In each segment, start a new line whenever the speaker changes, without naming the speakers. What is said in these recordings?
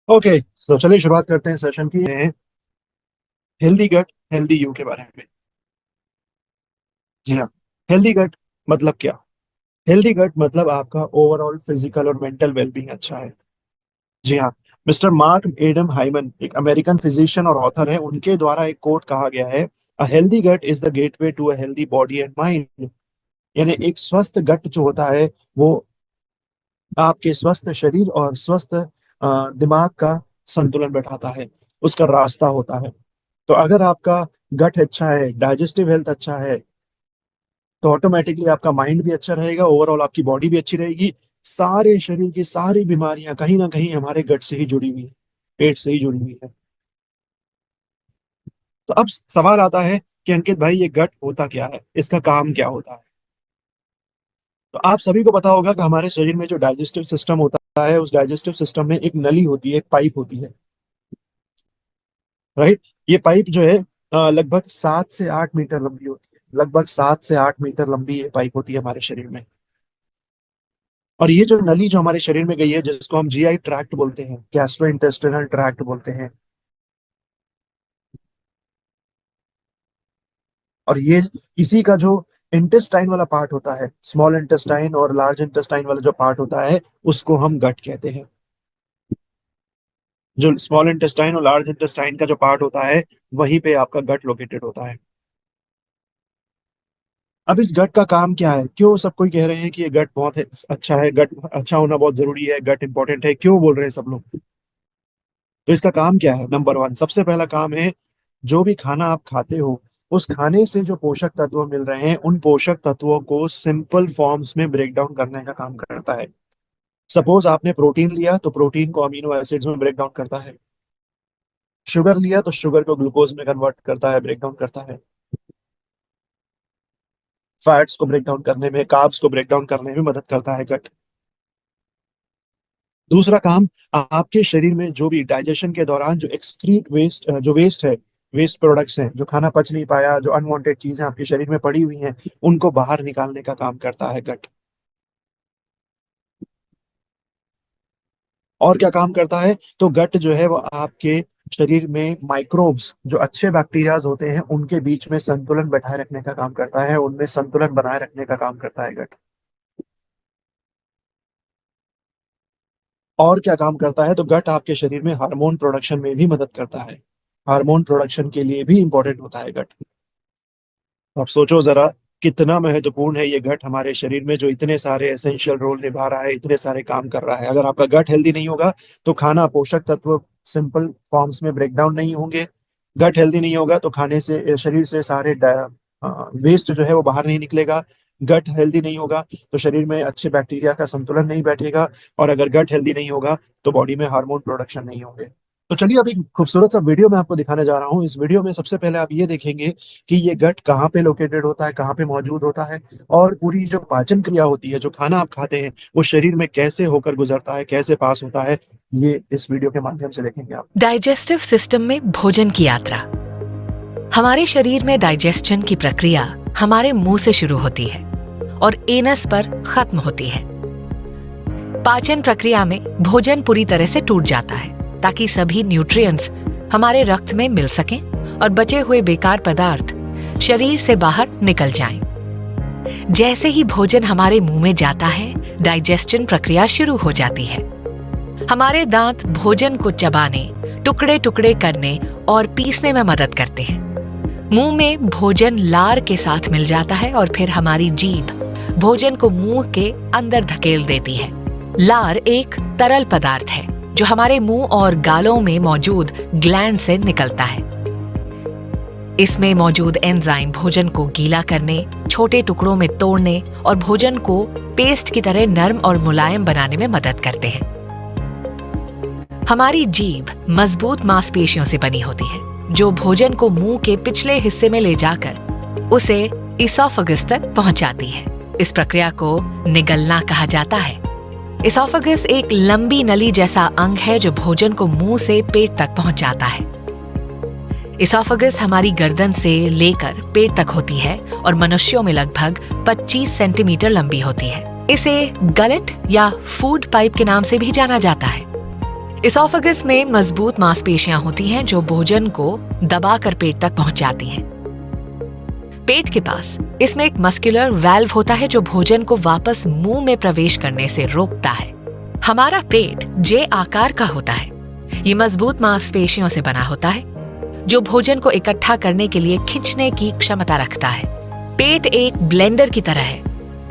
Okay, तो चलिए शुरुआत करते हैं सेशन की। हेल्दी गट हेल्दी यू के बारे में। जी हाँ। हेल्दी गट मतलब क्या? हेल्दी गट मतलब आपका ओवरऑल फिजिकल और मेंटल वेलबींग अच्छा है। जी हाँ। मिस्टर मार्क एडम हाइमन एक अमेरिकन फिजिशियन और ऑथर है, उनके द्वारा एक कोट कहा गया है, a healthy gut is the gateway to a healthy body and mind. यानी एक स्वस्थ गट जो होता है वो आपके स्वस्थ शरीर और स्वस्थ दिमाग का संतुलन बैठाता है, उसका रास्ता होता है। तो अगर आपका गट अच्छा है, डाइजेस्टिव हेल्थ अच्छा है, तो ऑटोमेटिकली आपका माइंड भी अच्छा रहेगा, ओवरऑल आपकी बॉडी भी अच्छी रहेगी। सारे शरीर की सारी बीमारियां कहीं ना कहीं हमारे गट से ही जुड़ी हुई है, पेट से ही जुड़ी हुई है। तो अब सवाल आता है कि अंकित भाई, ये गट होता क्या है, इसका काम क्या होता है? तो आप सभी को पता होगा कि हमारे शरीर में जो डाइजेस्टिव सिस्टम होता है, उस डाइजेस्टिव सिस्टम में एक नली होती है, एक पाइप होती है। राइट। ये पाइप जो है लगभग 7 से 8 मीटर लंबी होती है, लगभग 7 से 8 मीटर लंबी ये पाइप होती है हमारे शरीर में। और ये जो नली जो हमारे शरीर में गई है, जिसको हम जीआई ट्रैक्ट बोलते हैं, गैस्ट्रो इंटेस्टिनल ट्रैक्ट बोलते हैं, और ये इसी का जो इंटेस्टाइन वाला पार्ट होता है, स्मॉल इंटेस्टाइन और लार्ज इंटेस्टाइन वाला जो पार्ट होता है, उसको हम गट कहते हैं। जो स्मॉल इंटेस्टाइन और लार्ज इंटेस्टाइन का जो पार्ट होता है, वहीं पे आपका गट लोकेटेड होता है। अब इस गट का काम क्या है? क्यों सब कोई कह रहे हैं कि ये गट बहुत अच्छा है, गट अच्छा होना बहुत जरूरी है, गट इंपॉर्टेंट है, क्यों बोल रहे हैं सब लोग? तो इसका काम क्या है? नंबर वन, सबसे पहला काम है, जो भी खाना आप खाते हो, उस खाने से जो पोषक तत्व मिल रहे हैं, उन पोषक तत्वों को सिंपल फॉर्म्स में ब्रेक डाउन करने का काम करता है। सपोज आपने प्रोटीन लिया, तो प्रोटीन को अमीनो एसिड्स में ब्रेक डाउन करता है। शुगर लिया तो शुगर को ग्लूकोज में कन्वर्ट करता है, ब्रेक डाउन करता है। फैट्स को ब्रेक डाउन करने में, कार्ब्स को ब्रेक डाउन करने में मदद करता है गट। दूसरा काम, आपके शरीर में जो भी डाइजेशन के दौरान जो एक्सक्रीट वेस्ट, जो वेस्ट है, वेस्ट प्रोडक्ट्स हैं, जो खाना पच नहीं पाया, जो अनवांटेड चीजें आपके शरीर में पड़ी हुई हैं, उनको बाहर निकालने का काम करता है गट। और क्या काम करता है? तो गट जो है वो आपके शरीर में माइक्रोब्स, जो अच्छे बैक्टीरियाज होते हैं, उनके बीच में संतुलन बैठाए रखने का काम करता है, उनमें संतुलन बनाए रखने का काम करता है गट। और क्या काम करता है? तो गट आपके शरीर में हार्मोन प्रोडक्शन में भी मदद करता है। हार्मोन प्रोडक्शन के लिए भी इंपॉर्टेंट होता है गट। अब सोचो जरा, कितना महत्वपूर्ण है ये गट हमारे शरीर में, जो इतने सारे एसेंशियल रोल निभा रहा है, इतने सारे काम कर रहा है। अगर आपका गट हेल्दी नहीं होगा, तो खाना पोषक तत्व सिंपल फॉर्म्स में ब्रेक डाउन नहीं होंगे। गट हेल्दी नहीं होगा तो खाने से शरीर से सारे वेस्ट जो है वो बाहर नहीं निकलेगा। गट हेल्दी नहीं होगा तो शरीर में अच्छे बैक्टीरिया का संतुलन नहीं बैठेगा। और अगर गट हेल्दी नहीं होगा तो बॉडी में हार्मोन प्रोडक्शन नहीं होंगे। तो चलिए, अभी खूबसूरत सा वीडियो मैं आपको दिखाने जा रहा हूँ। इस वीडियो में सबसे पहले आप ये देखेंगे कि ये गट कहाँ पे लोकेटेड होता है, कहाँ पे मौजूद होता है, और पूरी जो पाचन क्रिया होती है, जो खाना आप खाते हैं, वो शरीर में कैसे होकर गुजरता है, कैसे पास होता है, ये इस वीडियो के माध्यम से देखेंगे आप।
डाइजेस्टिव सिस्टम में भोजन की यात्रा। हमारे शरीर में डाइजेशन की प्रक्रिया हमारे मुंह से शुरू होती है और एनस पर खत्म होती है। पाचन प्रक्रिया में भोजन पूरी तरह से टूट जाता है ताकि सभी न्यूट्रिएंट्स हमारे रक्त में मिल सकें और बचे हुए बेकार पदार्थ शरीर से बाहर निकल जाएं। जैसे ही भोजन हमारे मुंह में जाता है, डाइजेशन प्रक्रिया शुरू हो जाती है। हमारे दांत भोजन को चबाने, टुकड़े टुकड़े करने और पीसने में मदद करते हैं। मुंह में भोजन लार के साथ मिल जाता है और फिर हमारी जीभ भोजन को मुंह के अंदर धकेल देती है। लार एक तरल पदार्थ है जो हमारे मुंह और गालों में मौजूद ग्लैंड से निकलता है। इसमें मौजूद एंजाइम भोजन को गीला करने, छोटे टुकड़ों में तोड़ने और भोजन को पेस्ट की तरह नरम और मुलायम बनाने में मदद करते हैं। हमारी जीभ मजबूत मांसपेशियों से बनी होती है जो भोजन को मुंह के पिछले हिस्से में ले जाकर उसे इसोफेगस तक पहुंचाती है। इस प्रक्रिया को निगलना कहा जाता है। इसोफेगस एक लंबी नली जैसा अंग है जो भोजन को मुंह से पेट तक पहुंचाता है। इसोफेगस हमारी गर्दन से लेकर पेट तक होती है और मनुष्यों में लगभग 25 सेंटीमीटर लंबी होती है। इसे गलेट या फूड पाइप के नाम से भी जाना जाता है। इसोफेगस में मजबूत मांसपेशियां होती हैं जो भोजन को दबाकर पेट तक पहुंच जाती हैं। पेट के पास इसमें एक मस्कुलर वाल्व होता है जो भोजन को वापस मुंह में प्रवेश करने से रोकता है। हमारा पेट जे आकार का होता है। ये मजबूत मांसपेशियों से बना होता है जो भोजन को इकट्ठा करने के लिए खींचने की क्षमता रखता है। पेट एक ब्लेंडर की तरह है।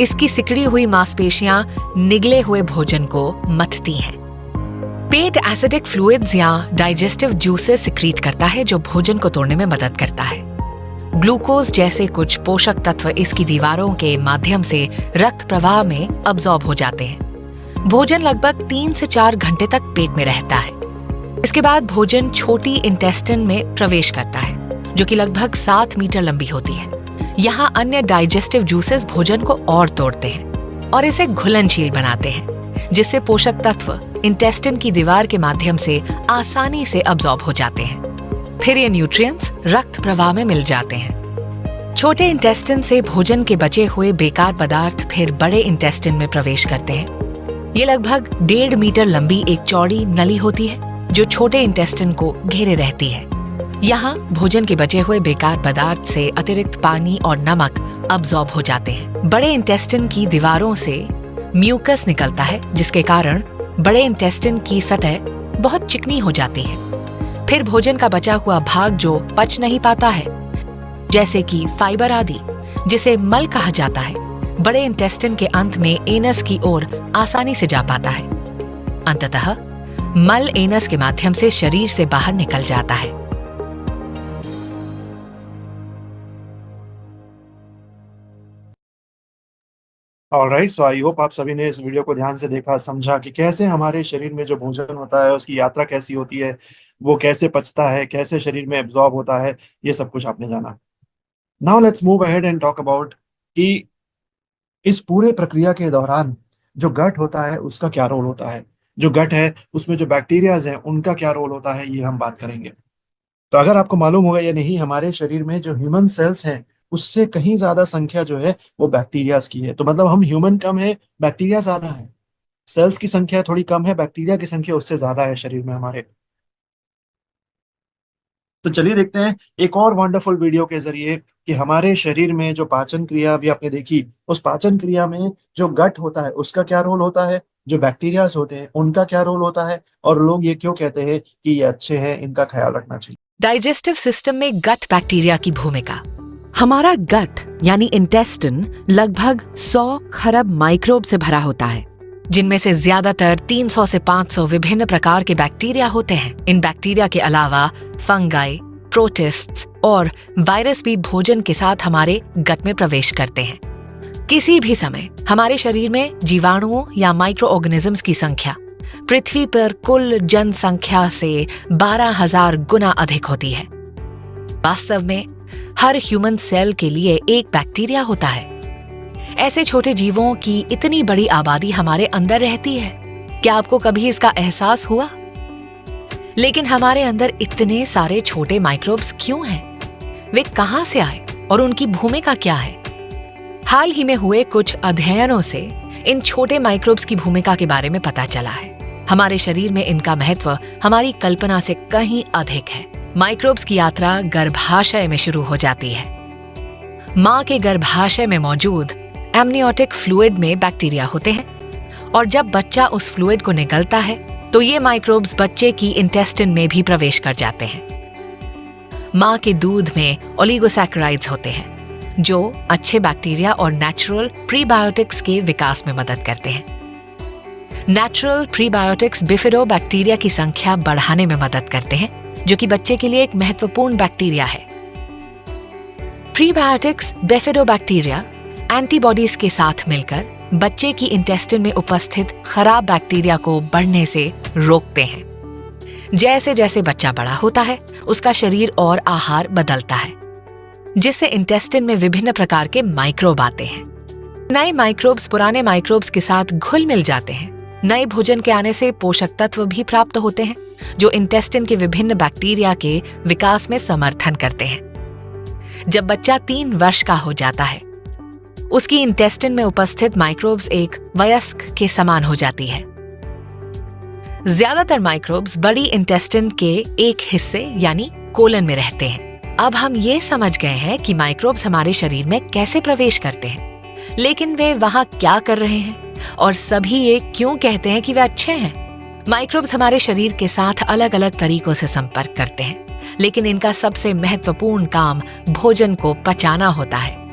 इसकी सिकुड़ी हुई मांसपेशियां निगले हुए भोजन को मथती हैं। पेट एसिडिक फ्लूइड्स या डाइजेस्टिव जूसेस सिक्रीट करता है जो भोजन को तोड़ने में मदद करता है। ग्लूकोज जैसे कुछ पोषक तत्व इसकी दीवारों के माध्यम से रक्त प्रवाह में अब्सॉर्ब हो जाते हैं। भोजन लगभग 3 से 4 घंटे तक पेट में रहता है। इसके बाद भोजन छोटी इंटेस्टाइन में प्रवेश करता है जो कि लगभग 7 मीटर लंबी होती है। यहाँ अन्य डाइजेस्टिव जूसेस भोजन को और तोड़ते हैं और इसे घुलनशील बनाते हैं, जिससे पोषक तत्व इंटेस्टाइन की दीवार के माध्यम से आसानी से अब्सॉर्ब हो जाते हैं। फिर ये न्यूट्रिएंट्स रक्त प्रवाह में मिल जाते हैं। छोटे इंटेस्टाइन से भोजन के बचे हुए बेकार पदार्थ फिर बड़े इंटेस्टाइन में प्रवेश करते हैं। ये लगभग 1.5 मीटर लंबी एक चौड़ी नली होती है जो छोटे इंटेस्टाइन को घेरे रहती है। यहाँ भोजन के बचे हुए बेकार पदार्थ से अतिरिक्त पानी और नमक अब्सॉर्ब हो जाते हैं। बड़े इंटेस्टाइन की दीवारों से म्यूकस निकलता है जिसके कारण बड़े इंटेस्टाइन की सतह बहुत चिकनी हो जाती है। फिर भोजन का बचा हुआ भाग जो पच नहीं पाता है, जैसे कि फाइबर आदि, जिसे मल कहा जाता है, बड़े इंटेस्टाइन के अंत में एनस की ओर आसानी से जा पाता है। अंततः मल एनस के माध्यम से शरीर से बाहर निकल जाता है।
ऑलराइट, सो आई होप आप सभी ने इस वीडियो को ध्यान से देखा, समझा कि कैसे हमारे शरीर में जो भोजन होता है उसकी यात्रा कैसी होती है, वो कैसे पचता है, कैसे शरीर में एब्जॉर्ब होता है, ये सब कुछ आपने जाना। Now let's move ahead and talk about कि इस पूरे प्रक्रिया के दौरान जो गट होता है उसका क्या रोल होता है, जो गट है उसमें जो बैक्टीरियाज हैं उनका क्या रोल होता है, ये हम बात करेंगे। तो अगर आपको मालूम होगा या नहीं, हमारे शरीर में जो ह्यूमन सेल्स हैं उससे कहीं ज्यादा संख्या जो है वो बैक्टीरियाज की है। तो मतलब हम ह्यूमन कम है, बैक्टीरिया ज्यादा है। सेल्स की संख्या थोड़ी कम है, बैक्टीरिया की संख्या उससे ज्यादा है शरीर में हमारे। तो चलिए देखते हैं एक और वंडरफुल वीडियो के जरिए कि हमारे शरीर में जो पाचन क्रिया अभी आपने देखी, उस पाचन क्रिया में जो गट होता है उसका क्या रोल होता है, जो बैक्टीरियाज होते हैं उनका क्या रोल होता है, और लोग ये क्यों कहते हैं कि ये अच्छे हैं, इनका ख्याल रखना चाहिए।
डाइजेस्टिव सिस्टम में गट बैक्टीरिया की भूमिका। हमारा गट यानी इंटेस्टाइन लगभग 100 खरब माइक्रोब से भरा होता है, जिनमें से ज्यादातर 300 से 500 विभिन्न प्रकार के बैक्टीरिया होते हैं। इन बैक्टीरिया के अलावा फंगाई, प्रोटिस्ट्स और वायरस भी भोजन के साथ हमारे गट में प्रवेश करते हैं। किसी भी समय हमारे शरीर में जीवाणुओं या माइक्रो ऑर्गेनिजम्स की संख्या पृथ्वी पर कुल जनसंख्या से 12,000 गुना अधिक होती है। वास्तव में हर ह्यूमन सेल के लिए एक बैक्टीरिया होता है। ऐसे छोटे जीवों की इतनी बड़ी आबादी हमारे अंदर रहती है, क्या आपको कभी इसका एहसास हुआ? लेकिन हमारे अंदर इतने सारे छोटे माइक्रोब्स क्यों हैं? वे कहां से आए और उनकी भूमिका क्या है? हाल ही में हुए कुछ अध्ययनों से इन छोटे माइक्रोब्स की भूमिका के बारे में पता चला है। हमारे शरीर में इनका महत्व हमारी कल्पना से कहीं अधिक है। माइक्रोब्स की यात्रा गर्भाशय में शुरू हो जाती है। मां के गर्भाशय में मौजूद एमनियोटिक फ्लूइड में बैक्टीरिया होते हैं और जब बच्चा उस फ्लूइड को निगलता है तो ये माइक्रोब्स बच्चे की इंटेस्टाइन में भी प्रवेश कर जाते हैं। मां के दूध में ओलिगोसैकेराइड्स होते हैं जो अच्छे बैक्टीरिया और नेचुरल प्रीबायोटिक्स के विकास में मदद करते हैं। नेचुरल प्रीबायोटिक्स बिफिडोबैक्टीरिया की संख्या बढ़ाने में मदद करते हैं, जो कि बच्चे के लिए एक महत्वपूर्ण बैक्टीरिया है। प्रीबायोटिक्स बिफिडोबैक्टीरिया एंटीबॉडीज के साथ मिलकर बच्चे की इंटेस्टाइन में उपस्थित खराब बैक्टीरिया को बढ़ने से रोकते हैं। जैसे जैसे बच्चा बड़ा होता है, उसका शरीर और आहार बदलता है, जिससे इंटेस्टाइन में विभिन्न प्रकार के माइक्रोब आते हैं। नए माइक्रोब्स पुराने माइक्रोब्स के साथ घुल मिल जाते हैं। नए भोजन के आने से पोषक तत्व भी प्राप्त होते हैं, जो इंटेस्टाइन के विभिन्न बैक्टीरिया के विकास में समर्थन करते हैं। जब बच्चा 3 वर्ष का हो जाता है, उसकी इंटेस्टाइन में उपस्थित माइक्रोब्स एक वयस्क के समान हो जाती है। ज्यादातर माइक्रोब्स बड़ी इंटेस्टाइन के एक हिस्से यानी कोलन में रहते हैं। अब हम ये समझ गए हैं कि माइक्रोब्स हमारे शरीर में कैसे प्रवेश करते हैं, लेकिन वे वहां क्या कर रहे हैं और सभी ये क्यों कहते हैं कि वे अच्छे हैं। माइक्रोब्स हमारे शरीर के साथ अलग अलग तरीकों से संपर्क करते हैं, लेकिन इनका सबसे महत्वपूर्ण काम भोजन को पचाना होता है।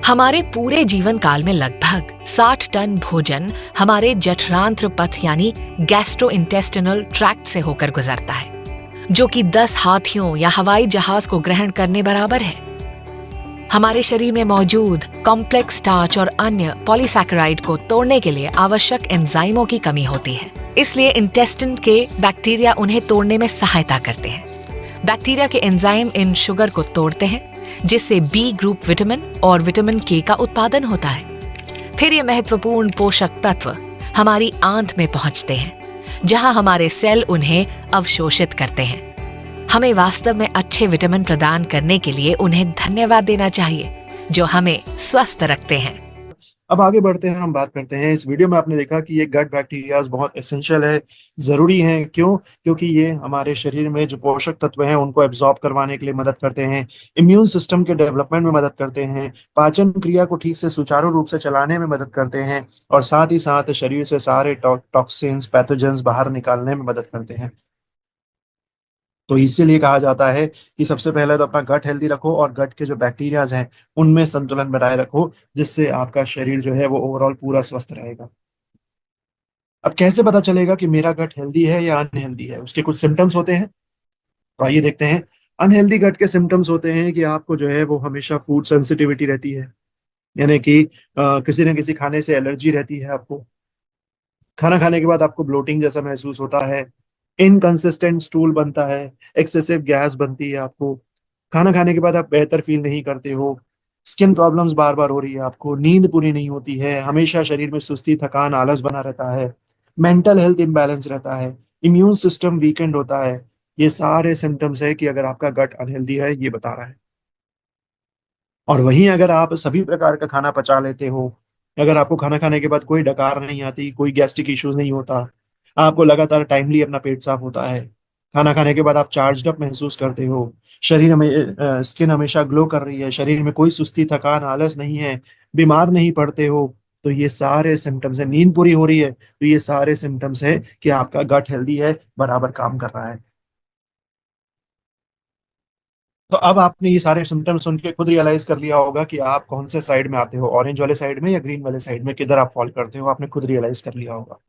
हमारे पूरे जीवन काल में लगभग 60 टन भोजन हमारे जठरांत्र पथ यानी गैस्ट्रोइंटेस्टिनल ट्रैक्ट से होकर गुजरता है, जो कि 10 हाथियों या हवाई जहाज को ग्रहण करने बराबर है। हमारे शरीर में मौजूद कॉम्प्लेक्स स्टार्च और अन्य पॉलीसैकेराइड को तोड़ने के लिए आवश्यक एंजाइमों की कमी होती है, इसलिए इंटेस्टिन के बैक्टीरिया उन्हें तोड़ने में सहायता करते हैं। बैक्टीरिया के एंजाइम इन शुगर को तोड़ते हैं, जिससे बी ग्रुप विटामिन और विटामिन के का उत्पादन होता है। फिर ये महत्वपूर्ण पोषक तत्व हमारी आंत में पहुंचते हैं, जहां हमारे सेल उन्हें अवशोषित करते हैं। हमें वास्तव में अच्छे विटामिन प्रदान करने के लिए उन्हें धन्यवाद देना चाहिए, जो हमें स्वस्थ रखते हैं।
अब आगे बढ़ते हैं, हम बात करते हैं। इस वीडियो में आपने देखा कि ये गट बैक्टीरियाज बहुत एसेंशियल है, जरूरी हैं। क्यों? क्योंकि ये हमारे शरीर में जो पोषक तत्व हैं उनको एब्जॉर्ब करवाने के लिए मदद करते हैं, इम्यून सिस्टम के डेवलपमेंट में मदद करते हैं, पाचन क्रिया को ठीक से सुचारू रूप से चलाने में मदद करते हैं, और साथ ही साथ शरीर से सारे टॉक्सिन्स, पैथोजेंस बाहर निकालने में मदद करते हैं। तो इसीलिए कहा जाता है कि सबसे पहले तो अपना गट हेल्दी रखो और गट के जो बैक्टीरियाज हैं उनमें संतुलन बनाए रखो, जिससे आपका शरीर जो है वो ओवरऑल पूरा स्वस्थ रहेगा। अब कैसे पता चलेगा कि मेरा गट हेल्दी है या अनहेल्दी है? उसके कुछ सिम्टम्स होते हैं, तो आइए देखते हैं। अनहेल्दी गट के सिम्टम्स होते हैं कि आपको जो है वो हमेशा फूड सेंसिटिविटी रहती है, यानी कि किसी न किसी खाने से एलर्जी रहती है आपको। खाना खाने के बाद आपको ब्लोटिंग जैसा महसूस होता है, इनकंसिस्टेंट स्टूल बनता है, एक्सेसिव गैस बनती है आपको। खाना खाने के बाद आप बेहतर फील नहीं करते हो, स्किन प्रॉब्लम्स बार बार हो रही है आपको, नींद पूरी नहीं होती है, हमेशा शरीर में सुस्ती, थकान, आलस बना रहता है, मेंटल हेल्थ इम्बैलेंस रहता है, इम्यून सिस्टम वीकेंड होता है। ये सारे सिम्टम्स है कि अगर आपका गट अनहेल्दी है, ये बता रहा है। और वहीं अगर आप सभी प्रकार का खाना पचा लेते हो, अगर आपको खाना खाने के बाद कोई डकार नहीं आती, कोई गैस्ट्रिक इश्यूज नहीं होता, आपको लगातार टाइमली अपना पेट साफ होता है, खाना खाने के बाद आप चार्ज अप महसूस करते हो, शरीर में स्किन हमेशा ग्लो कर रही है, शरीर में कोई सुस्ती, थकान, आलस नहीं है, बीमार नहीं पड़ते हो, तो ये सारे सिम्टम्स है। नींद पूरी हो रही है, तो ये सारे सिम्टम्स है कि आपका गट हेल्दी है, बराबर काम कर रहा है। तो अब आपने ये सारे सिम्टम्स सुन के खुद रियलाइज कर लिया होगा कि आप कौन से साइड में आते हो, ऑरेंज वाले साइड में या ग्रीन वाले साइड में, किधर आप फॉल करते हो, आपने खुद रियलाइज कर लिया होगा।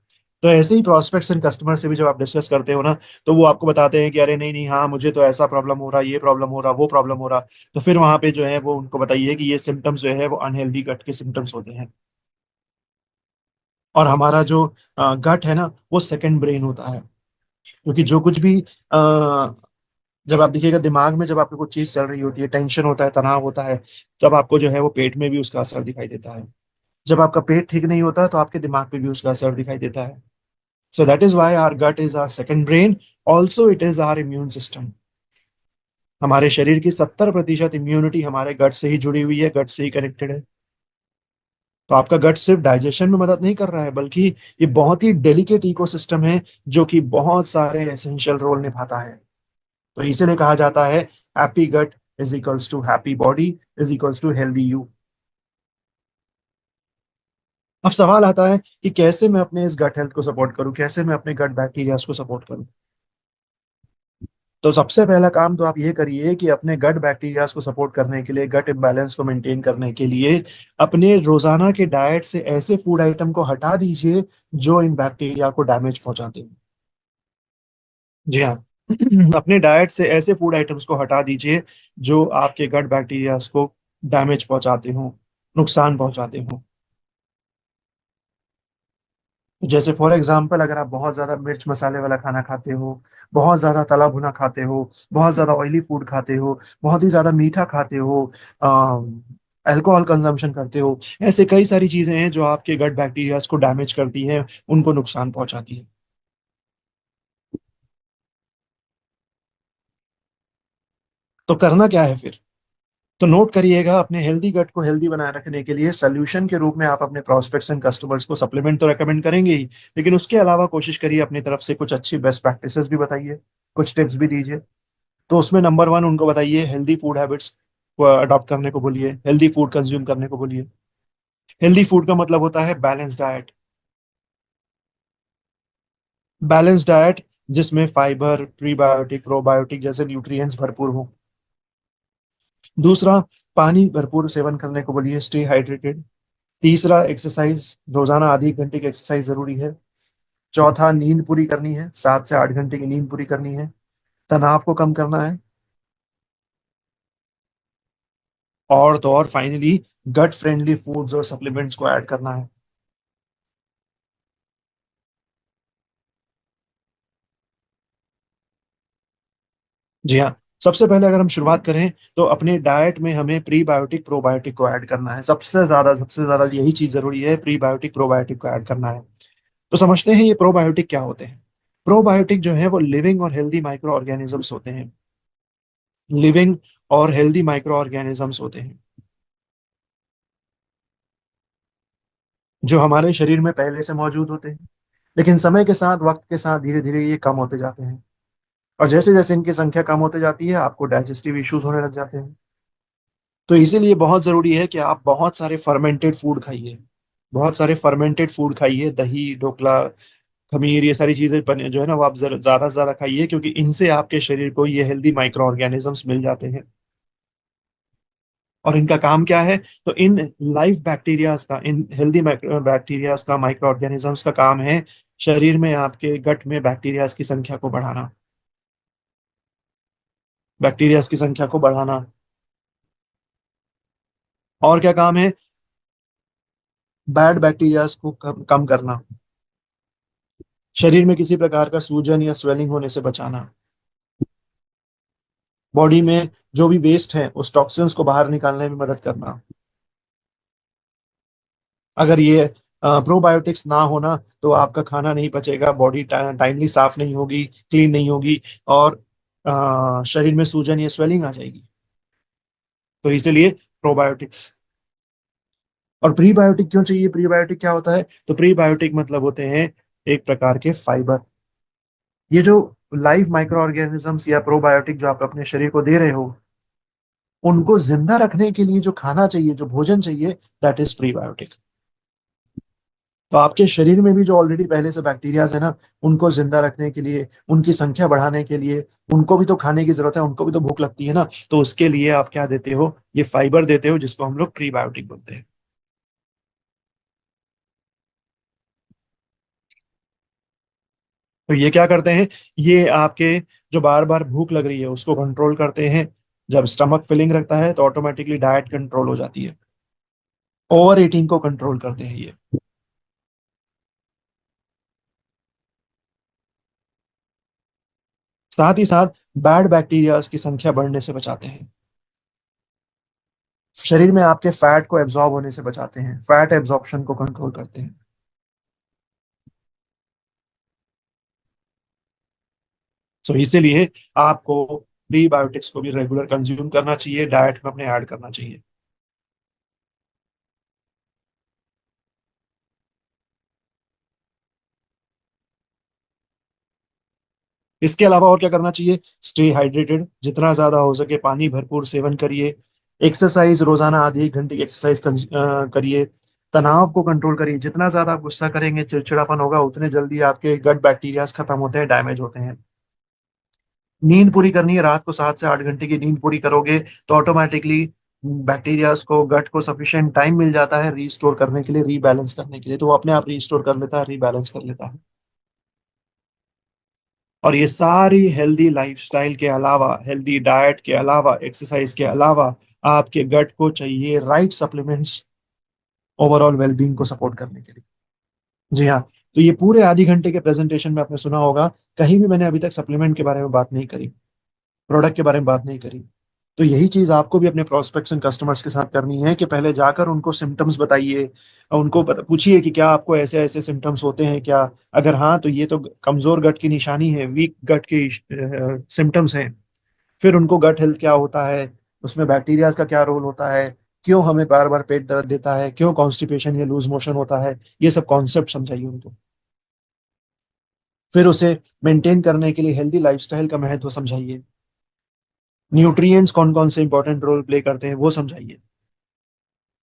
तो ऐसे ही प्रोस्पेक्ट्स एंड कस्टमर से भी जब आप डिस्कस करते हो ना, तो वो आपको बताते हैं कि अरे नहीं नहीं, हाँ मुझे तो ऐसा प्रॉब्लम हो रहा, ये प्रॉब्लम हो रहा, वो प्रॉब्लम हो रहा। तो फिर वहां पे जो है वो उनको बताइए कि ये सिम्टम्स जो है वो अनहेल्दी गट के सिम्टम्स होते हैं। और हमारा जो गट है ना, वो सेकंड ब्रेन होता है। क्योंकि जो कुछ भी जब आप देखिएगा दिमाग में, जब आपको कुछ चीज चल रही होती है, टेंशन होता है, तनाव होता है, तब आपको जो है वो पेट में भी उसका असर दिखाई देता है। जब आपका पेट ठीक नहीं होता तो आपके दिमाग पे भी उसका असर दिखाई देता है। So that is why our gut is our second brain. Also it is our immune system. हमारे शरीर की 70% इम्यूनिटी हमारे गट से ही जुड़ी हुई है, गट से ही कनेक्टेड है। तो आपका गट सिर्फ डाइजेशन में मदद नहीं कर रहा है, बल्कि ये बहुत ही डेलिकेट इकोसिस्टम है, जो कि बहुत सारे एसेंशियल रोल निभाता है। तो इसीलिए कहा जाता है happy gut is equals to happy body is equals to healthy you. अब सवाल आता है कि कैसे मैं अपने इस गट हेल्थ को सपोर्ट करूं, कैसे मैं अपने गट बैक्टीरियाज को सपोर्ट करूं। तो सबसे पहला काम तो आप ये करिए कि अपने गट बैक्टीरियाज को सपोर्ट करने के लिए, गट इम्बैलेंस को मेंटेन करने के लिए, अपने रोजाना के डाइट से ऐसे फूड आइटम को हटा दीजिए जो इन बैक्टीरिया को डैमेज पहुंचाते हैं। जी हाँ। अपने डाइट से ऐसे फूड आइटम्स को हटा दीजिए जो आपके गट बैक्टीरियाज को डैमेज पहुंचाते हो, नुकसान पहुंचाते हो। जैसे फॉर एग्जाम्पल, अगर आप बहुत ज्यादा मिर्च मसाले वाला खाना खाते हो, बहुत ज्यादा तला भुना खाते हो, बहुत ज्यादा ऑयली फूड खाते हो, बहुत ही ज्यादा मीठा खाते हो, अल्कोहल कंजम्पशन करते हो, ऐसे कई सारी चीजें हैं जो आपके गट बैक्टीरियाज को डैमेज करती हैं, उनको नुकसान पहुंचाती है। तो करना क्या है फिर? तो नोट करिएगा, अपने हेल्दी गट को हेल्दी बनाए रखने के लिए सोल्यूशन के रूप में आप अपने प्रोस्पेक्ट्स एंड कस्टमर्स को सप्लीमेंट तो रेकमेंड करेंगे ही, लेकिन उसके अलावा कोशिश करिए अपनी तरफ से कुछ अच्छी बेस्ट प्रैक्टिसेस भी बताइए, कुछ टिप्स भी दीजिए। तो उसमें नंबर वन उनको बताइए, हेल्दी फूड हैबिट्स को अडॉप्ट करने को बोलिए, हेल्दी फूड कंज्यूम करने को बोलिए। हेल्दी फूड का मतलब होता है बैलेंस डाइट। बैलेंस डाइट जिसमें फाइबर, प्रीबायोटिक, प्रोबायोटिक जैसे न्यूट्रिएंट्स भरपूर हों। दूसरा, पानी भरपूर सेवन करने को बोलिए, स्टे हाइड्रेटेड। तीसरा, एक्सरसाइज, रोजाना आधी एक घंटे की एक्सरसाइज जरूरी है। चौथा, नींद पूरी करनी है, 7 से 8 घंटे की नींद पूरी करनी है। तनाव को कम करना है। और तो और फाइनली, गट फ्रेंडली फूड्स और सप्लीमेंट्स को ऐड करना है। जी हाँ। सबसे पहले अगर हम शुरुआत करें तो अपने डाइट में हमें प्रीबायोटिक प्रोबायोटिक को ऐड करना है। सबसे ज्यादा यही चीज जरूरी है, प्रीबायोटिक प्रोबायोटिक को ऐड करना है। तो समझते हैं ये प्रोबायोटिक क्या होते हैं। प्रोबायोटिक जो है वो लिविंग और हेल्दी माइक्रो ऑर्गेनिजम्स होते हैं। लिविंग और हेल्दी माइक्रो ऑर्गेनिजम्स होते हैं जो हमारे शरीर में पहले से मौजूद होते हैं, लेकिन समय के साथ, वक्त के साथ धीरे धीरे ये कम होते जाते हैं। और जैसे जैसे इनकी संख्या कम होती जाती है, आपको डाइजेस्टिव इश्यूज होने लग जाते हैं। तो इसीलिए बहुत जरूरी है कि आप बहुत सारे फर्मेंटेड फूड खाइए। बहुत सारे फर्मेंटेड फूड खाइए, दही, ढोकला, खमीर, ये सारी चीजें जो है ना, वो आप ज्यादा से ज्यादा खाइए, क्योंकि इनसे आपके शरीर को ये हेल्दी माइक्रो ऑर्गेनिजम्स मिल जाते हैं। और इनका काम क्या है? तो इन लाइफ बैक्टीरियाज का, इन हेल्दी बैक्टीरियाज का, माइक्रो ऑर्गेनिजम्स का काम है शरीर में आपके गट में बैक्टीरियाज की संख्या को बढ़ाना। बैक्टीरियाज की संख्या को बढ़ाना। और क्या काम है? बैड बैक्टीरियाज को कम करना। शरीर में किसी प्रकार का सूजन या स्वेलिंग होने से बचाना। बॉडी में जो भी वेस्ट है उस टॉक्सिन्स को बाहर निकालने में मदद करना। अगर ये प्रोबायोटिक्स ना होना तो आपका खाना नहीं पचेगा, बॉडी टाइमली साफ नहीं होगी, क्लीन नहीं होगी, और शरीर में सूजन या स्वेलिंग आ जाएगी। तो इसीलिए प्रोबायोटिक्स। और प्रीबायोटिक क्यों चाहिए? प्रीबायोटिक क्या होता है? तो प्रीबायोटिक मतलब होते हैं एक प्रकार के फाइबर। ये जो लाइव माइक्रो ऑर्गेनिजम्स या प्रोबायोटिक जो आप अपने शरीर को दे रहे हो, उनको जिंदा रखने के लिए जो खाना चाहिए, जो भोजन चाहिए, दैट इज प्रीबायोटिक। तो आपके शरीर में भी जो ऑलरेडी पहले से बैक्टीरियाज है ना, उनको जिंदा रखने के लिए, उनकी संख्या बढ़ाने के लिए, उनको भी तो खाने की जरूरत है, उनको भी तो भूख लगती है ना। तो उसके लिए आप क्या देते हो? ये फाइबर देते हो, जिसको हम लोग प्रीबायोटिक बोलते हैं। तो ये क्या करते हैं? ये आपके जो बार बार भूख लग रही है उसको कंट्रोल करते हैं। जब स्टमक फिलिंग रखता है तो ऑटोमेटिकली डाइट कंट्रोल हो जाती है। ओवर ईटिंग को कंट्रोल करते हैं ये। साथ ही साथ बैड बैक्टीरियाज की संख्या बढ़ने से बचाते हैं। शरीर में आपके फैट को एब्जॉर्ब होने से बचाते हैं, फैट एब्जॉर्प्शन को कंट्रोल करते हैं। सो इसीलिए आपको प्रीबायोटिक्स को भी रेगुलर कंज्यूम करना चाहिए, डाइट में अपने ऐड करना चाहिए। इसके अलावा और क्या करना चाहिए? स्टे हाइड्रेटेड, जितना ज्यादा हो सके पानी भरपूर सेवन करिए। एक्सरसाइज, रोजाना आधी एक घंटे की एक्सरसाइज करिए। तनाव को कंट्रोल करिए, जितना ज्यादा आप गुस्सा करेंगे, चिड़चिड़ापन होगा, उतने जल्दी आपके गट बैक्टीरियाज खत्म होते हैं, डैमेज होते हैं। नींद पूरी करनी है, रात को 7 से 8 घंटे की नींद पूरी करोगे तो ऑटोमेटिकली बैक्टीरियाज को, गट को सफिशिएंट टाइम मिल जाता है रीस्टोर करने के लिए, रीबैलेंस करने के लिए, तो वो अपने आप रीस्टोर कर लेता है, रीबैलेंस कर लेता है। और ये सारी हेल्दी लाइफस्टाइल के अलावा, हेल्दी डाइट के अलावा, एक्सरसाइज के अलावा, आपके गट को चाहिए राइट सप्लीमेंट्स ओवरऑल वेलबींग को सपोर्ट करने के लिए। जी हाँ। तो ये पूरे आधी घंटे के प्रेजेंटेशन में आपने सुना होगा, कहीं भी मैंने अभी तक सप्लीमेंट के बारे में बात नहीं करी, प्रोडक्ट के बारे में बात नहीं करी। तो यही चीज आपको भी अपने प्रोस्पेक्ट्स एंड कस्टमर्स के साथ करनी है कि पहले जाकर उनको सिम्टम्स बताइए, और उनको पूछिए कि क्या आपको ऐसे ऐसे सिम्टम्स होते हैं क्या। अगर हाँ, तो ये तो कमजोर गट की निशानी है, वीक गट की सिम्टम्स हैं। फिर उनको गट हेल्थ क्या होता है, उसमें बैक्टीरिया का क्या रोल होता है, क्यों हमें बार बार पेट दर्द देता है, क्यों कॉन्स्टिपेशन या लूज मोशन होता है, ये सब कॉन्सेप्ट समझाइए उनको। फिर उसे मेंटेन करने के लिए हेल्दी लाइफस्टाइल का महत्व समझाइए। न्यूट्रिएंट्स कौन कौन से इंपॉर्टेंट रोल प्ले करते हैं वो समझाइए।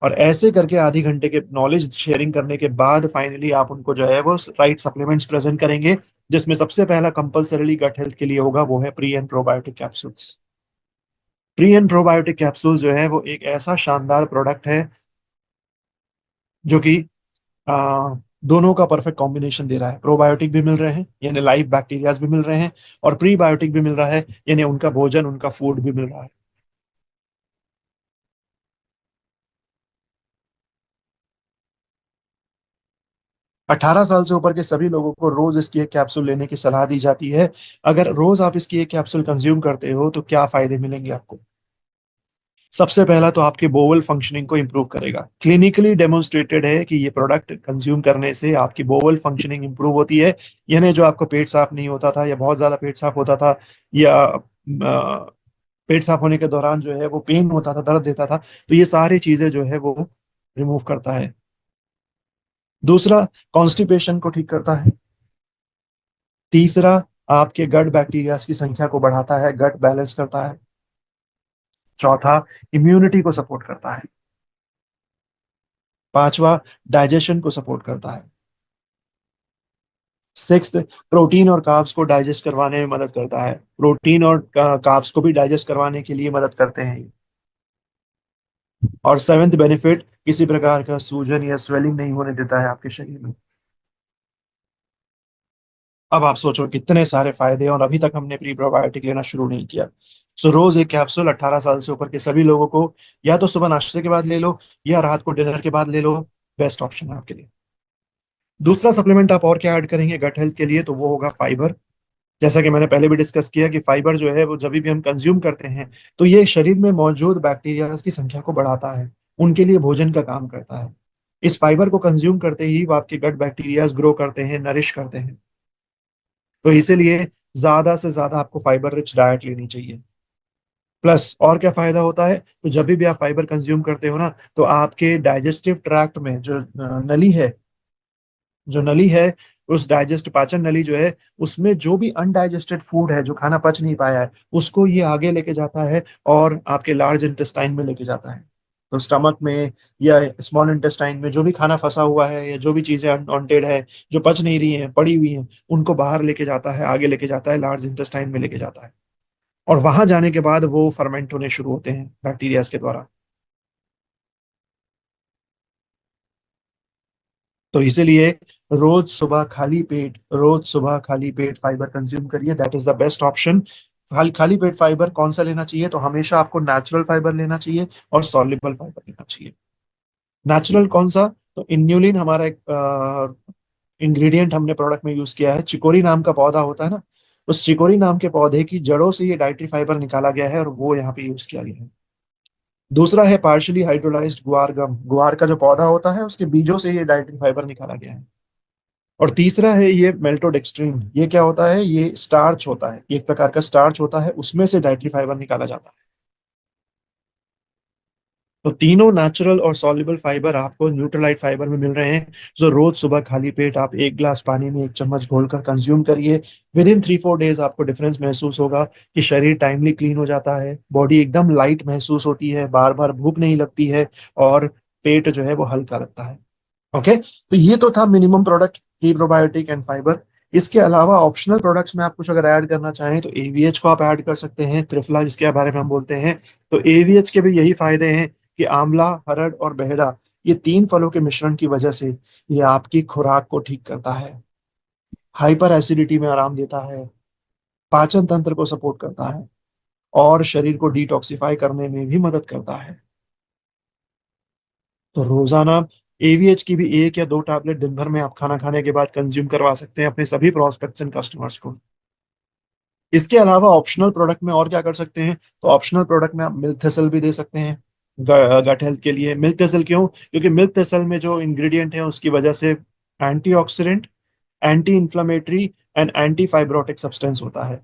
और ऐसे करके आधी घंटे के नॉलेज शेयरिंग करने के बाद फाइनली आप उनको जो है वो राइट सप्लीमेंट्स प्रेजेंट करेंगे, जिसमें सबसे पहला कंपलसरीली गट हेल्थ के लिए होगा वो है pre and probiotic capsules. Pre and probiotic capsule जो है वो एक ऐसा शानदार प्रोडक्ट है जो कि आ, दोनों का परफेक्ट कॉम्बिनेशन दे रहा है। प्रोबायोटिक भी मिल रहे हैं यानी लाइव बैक्टीरियाज भी मिल रहे हैं, और प्रीबायोटिक भी मिल रहा है यानी उनका भोजन, उनका फूड भी मिल रहा है। 18 साल से ऊपर के सभी लोगों को रोज इसकी एक कैप्सूल लेने की सलाह दी जाती है। अगर रोज आप इसकी एक कैप्सूल कंज्यूम करते हो तो क्या फायदे मिलेंगे आपको? सबसे पहला तो आपके बोवल फंक्शनिंग को इंप्रूव करेगा। क्लिनिकली डेमोन्स्ट्रेटेड है कि ये प्रोडक्ट कंज्यूम करने से आपकी बोवल फंक्शनिंग इंप्रूव होती है। यानी जो आपको पेट साफ नहीं होता था या बहुत ज्यादा पेट साफ होता था, या पेट साफ होने के दौरान जो है वो पेन होता था, दर्द देता था, तो ये सारी चीजें जो है वो रिमूव करता है। दूसरा, कॉन्स्टिपेशन को ठीक करता है। तीसरा, आपके गट बैक्टीरिया की संख्या को बढ़ाता है, गट बैलेंस करता है। चौथा, इम्यूनिटी को सपोर्ट करता है। पांचवा, डाइजेशन को सपोर्ट करता है। सिक्स्थ, प्रोटीन और कार्ब्स को डाइजेस्ट करवाने में मदद करता है। प्रोटीन और कार्ब्स को भी डाइजेस्ट करवाने के लिए मदद करते हैं ये। और सेवेंथ बेनिफिट, किसी प्रकार का सूजन या स्वेलिंग नहीं होने देता है आपके शरीर में। अब आप सोचो कितने सारे फायदे हैं, और अभी तक हमने प्री प्रोबायोटिक लेना शुरू नहीं किया। सो रोज एक कैप्सूल 18 साल से ऊपर के सभी लोगों को या तो सुबह नाश्ते के बाद ले लो या रात को डिनर के बाद ले लो। बेस्ट ऑप्शन है आपके लिए। दूसरा सप्लीमेंट आप और क्या ऐड करेंगे गट हेल्थ के लिए, तो वो होगा फाइबर। जैसा कि मैंने पहले भी डिस्कस किया कि फाइबर जो है वो जब भी हम कंज्यूम करते हैं तो ये शरीर में मौजूद बैक्टीरिया की संख्या को बढ़ाता है, उनके लिए भोजन का काम करता है। इस फाइबर को कंज्यूम करते ही वो आपके गट बैक्टीरियाज ग्रो करते हैं, नरिश करते हैं। तो इसीलिए ज्यादा से ज्यादा आपको फाइबर रिच डाइट लेनी चाहिए। प्लस और क्या फायदा होता है, तो जब भी आप फाइबर कंज्यूम करते हो ना, तो आपके डाइजेस्टिव ट्रैक्ट में जो नली है, जो नली है, उस डाइजेस्ट पाचन नली जो है, उसमें जो भी अनडाइजेस्टेड फूड है, जो खाना पच नहीं पाया है, उसको ये आगे लेके जाता है और आपके लार्ज इंटेस्टाइन में लेके जाता है। तो स्टमक में या स्मॉल इंटेस्टाइन में जो भी खाना फंसा हुआ है या जो भी चीजें अनवांटेड है, जो पच नहीं रही हैं, पड़ी हुई हैं, उनको बाहर लेके जाता है, आगे लेके जाता है, लार्ज इंटेस्टाइन में लेके जाता है। और वहां जाने के बाद वो फर्मेंट होने शुरू होते हैं बैक्टीरियाज के द्वारा। तो इसीलिए रोज सुबह खाली पेट फाइबर कंज्यूम करिए, that is the best option. खाली खाली पेट फाइबर कौन सा लेना चाहिए, तो हमेशा आपको नेचुरल फाइबर लेना चाहिए और सॉल्युबल फाइबर लेना चाहिए। नेचुरल कौन सा, तो इन्यूलिन हमारा एक इंग्रेडिएंट हमने प्रोडक्ट में यूज किया है। चिकोरी नाम का पौधा होता है ना, उस चिकोरी नाम के पौधे की जड़ों से ये डाइटरी फाइबर निकाला गया है और वो यहाँ पे यूज किया गया है। दूसरा है पार्शियली हाइड्रोलाइज्ड गुआर गम, गुआर का जो पौधा होता है उसके बीजों से ये डाइटरी फाइबर निकाला गया है। और तीसरा है ये मेल्टोडेक्सट्रीन। ये क्या होता है, ये स्टार्च होता है, एक प्रकार का स्टार्च होता है, उसमें से डाइटरी फाइबर निकाला जाता है। तो तीनों नेचुरल और सॉल्युबल फाइबर आपको न्यूट्रलाइट फाइबर में मिल रहे हैं। जो रोज सुबह खाली पेट आप एक ग्लास पानी में एक चम्मच घोलकर कंज्यूम करिए। विद इन 3-4 डेज आपको डिफरेंस महसूस होगा कि शरीर टाइमली क्लीन हो जाता है, बॉडी एकदम लाइट महसूस होती है, बार बार भूख नहीं लगती है, और पेट जो है वो हल्का लगता है। ओके, तो ये तो था minimum product, pre probiotic and fibre. इसके अलावा ऑप्शनल प्रोडक्ट्स में आप कुछ अगर ऐड करना चाहें तो एवीएच को आप ऐड कर सकते हैं, त्रिफला जिसके बारे में हम बोलते हैं। तो एवीएच के भी यही फायदे हैं कि आंवला, हरड़ और बेहड़ा, ये तीन फलों के मिश्रण की वजह से ये आपकी खुराक को ठीक करता है, हाइपर एसिडिटी में आराम देता है, पाचन तंत्र को सपोर्ट करता है, और शरीर को डिटॉक्सिफाई करने में भी मदद करता है। तो रोजाना एवीएच की भी 1 या 2 टैबलेट दिन भर में आप खाना खाने के बाद कंज्यूम करवा सकते हैं अपने सभी प्रोस्पेक्ट्स एंड कस्टमर्स को। इसके अलावा ऑप्शनल प्रोडक्ट में और क्या कर सकते हैं, तो ऑप्शनल प्रोडक्ट में आप मिल्क थेसल भी दे सकते हैं गट हेल्थ के लिए। मिल्क थेसल क्यों, क्योंकि मिल्क थेसल में जो इंग्रेडिएंट है उसकी वजह से antioxidant, anti inflammatory and anti fibrotic substance होता है।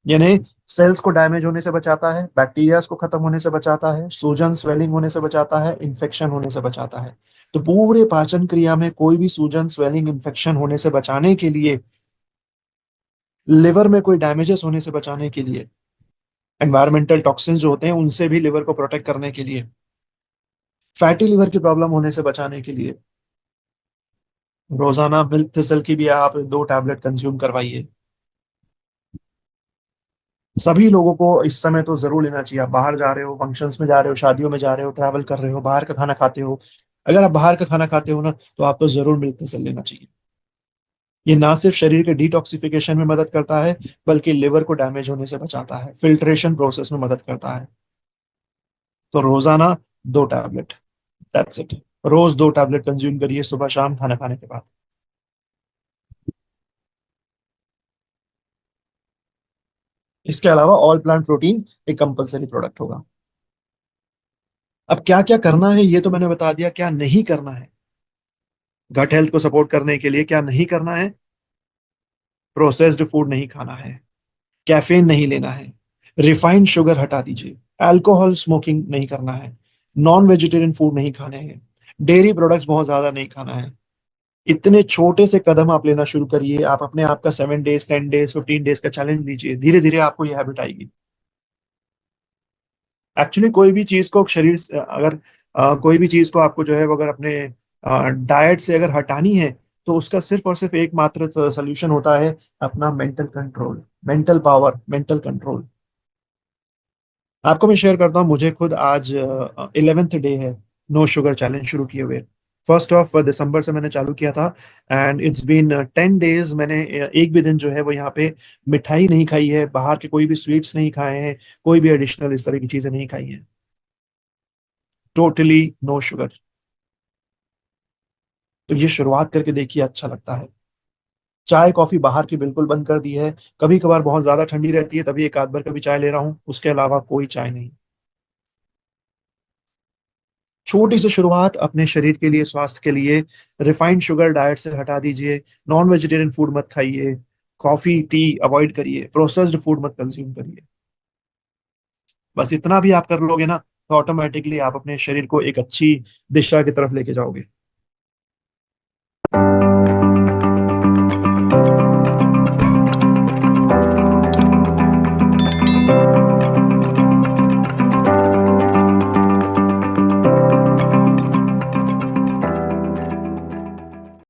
यानी सेल्स को डैमेज होने से बचाता है, बैक्टीरियाज को खत्म होने से बचाता है, सूजन स्वेलिंग होने से बचाता है, इन्फेक्शन होने से बचाता है। तो पूरे पाचन क्रिया में कोई भी सूजन स्वेलिंग इन्फेक्शन होने से बचाने के लिए, लिवर में कोई डैमेजेस होने से बचाने के लिए, एनवायरमेंटल टॉक्सिन्स जो होते हैं उनसे भी लिवर को प्रोटेक्ट करने के लिए, फैटी लिवर की प्रॉब्लम होने से बचाने के लिए, रोजाना मिल्क थिसल की भी आप 2 टैबलेट कंज्यूम करवाइए। सभी लोगों को इस समय तो जरूर लेना चाहिए। आप बाहर जा रहे हो, फंक्शंस में जा रहे हो, शादियों में जा रहे हो, ट्रैवल कर रहे हो, बाहर का खाना खाते हो, अगर आप बाहर का खाना खाते हो ना, तो आपको जरूर मिल्क थिसल लेना चाहिए। ये ना सिर्फ शरीर के डिटॉक्सिफिकेशन में मदद करता है, बल्कि लिवर को डैमेज होने से बचाता है, फिल्ट्रेशन प्रोसेस में मदद करता है। तो रोजाना 2 टैबलेट, दैट्स इट। रोज 2 टैबलेट कंज्यूम करिए, सुबह शाम खाना खाने के बाद। इसके अलावा ऑल प्लांट प्रोटीन एक कंपलसरी प्रोडक्ट होगा। अब क्या क्या करना है ये तो मैंने बता दिया, क्या नहीं करना है। गट हेल्थ को सपोर्ट करने के लिए क्या नहीं करना है? प्रोसेस्ड फूड नहीं खाना है, कैफीन नहीं लेना है, रिफाइंड शुगर हटा दीजिए, अल्कोहल स्मोकिंग नहीं करना है, नॉन वेजिटेरियन फूड नहीं खाने हैं, डेयरी प्रोडक्ट्स बहुत ज्यादा नहीं खाना है। इतने छोटे से कदम आप लेना शुरू करिए। आप अपने आप का 7 डेज, 10 डेज, 15 डेज का चैलेंज लीजिए। धीरे धीरे आपको यह हैबिट आएगी। एक्चुअली कोई भी चीज को शरीर से अगर कोई भी चीज को आपको जो है वो अगर अपने डाइट से अगर हटानी है, तो उसका सिर्फ और सिर्फ एकमात्र सोल्यूशन होता है अपना mental control, mental power, mental control. आपको मैं शेयर करता हूँ, मुझे खुद आज 11th डे है नो शुगर चैलेंज शुरू किए हुए। 1 दिसंबर से मैंने चालू किया था, एंड इट्स बीन 10 डेज। मैंने एक भी दिन जो है वो यहाँ पे मिठाई नहीं खाई है, बाहर के कोई भी स्वीट्स नहीं खाए हैं, कोई भी एडिशनल इस तरह की चीजें नहीं खाई हैं। Totally no sugar. तो ये शुरुआत करके देखिए, अच्छा लगता है। चाय कॉफी बाहर की बिल्कुल बंद कर दी है। कभी कभार बहुत ज्यादा ठंडी रहती है तभी एक आध बार कभी चाय ले रहा हूँ, उसके अलावा कोई चाय नहीं। छोटी सी शुरुआत अपने शरीर के लिए, स्वास्थ्य के लिए। रिफाइंड शुगर डाइट से हटा दीजिए, नॉन वेजिटेरियन फूड मत खाइए, कॉफी टी अवॉइड करिए, प्रोसेस्ड फूड मत कंज्यूम करिए। बस इतना भी आप कर लोगे ना, तो ऑटोमेटिकली आप अपने शरीर को एक अच्छी दिशा की तरफ लेके जाओगे।